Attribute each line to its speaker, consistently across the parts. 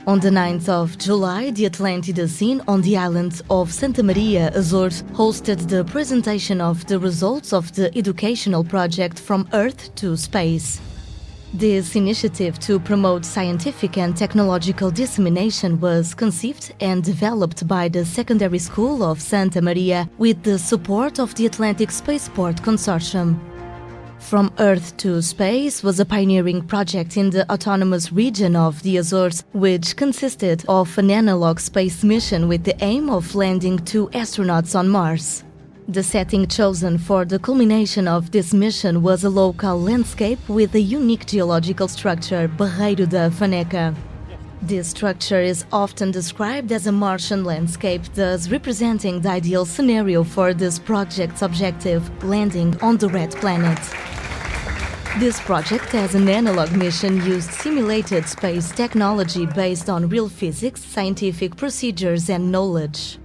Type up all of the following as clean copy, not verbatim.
Speaker 1: On the 9th of July, the Atlântida scene on the island of Santa Maria, Azores, hosted the presentation of the results of the educational project From Earth to Space. This initiative to promote scientific and technological dissemination was conceived and developed by the Secondary School of Santa Maria with the support of the Atlantic Spaceport Consortium. From Earth to Space was a pioneering project in the autonomous region of the Azores, which consisted of an analog space mission with the aim of landing 2 astronauts on Mars. The setting chosen for the culmination of this mission was a local landscape with a unique geological structure, Barreiro da Faneca. This structure is often described as a Martian landscape, thus representing the ideal scenario for this project's objective, landing on the Red Planet. This project, as an analog mission, used simulated space technology based on real physics, scientific procedures and knowledge.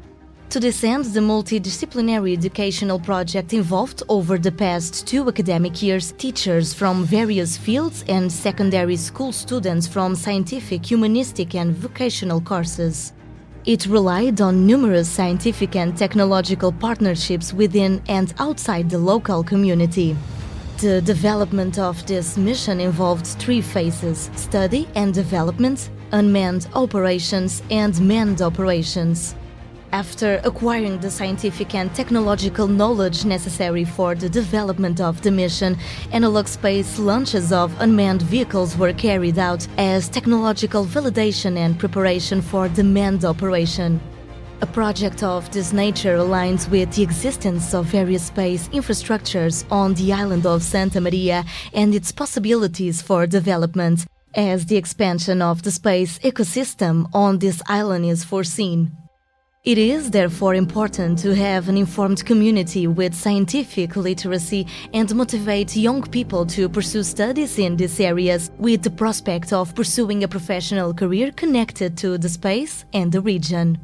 Speaker 1: To this end, the multidisciplinary educational project involved over the past 2 academic years teachers from various fields and secondary school students from scientific, humanistic and vocational courses. It relied on numerous scientific and technological partnerships within and outside the local community. The development of this mission involved 3 phases: study and development, unmanned operations and manned operations. After acquiring the scientific and technological knowledge necessary for the development of the mission, analog space launches of unmanned vehicles were carried out as technological validation and preparation for the manned operation. A project of this nature aligns with the existence of various space infrastructures on the island of Santa Maria and its possibilities for development, as the expansion of the space ecosystem on this island is foreseen. It is therefore important to have an informed community with scientific literacy and motivate young people to pursue studies in these areas with the prospect of pursuing a professional career connected to the space and the region.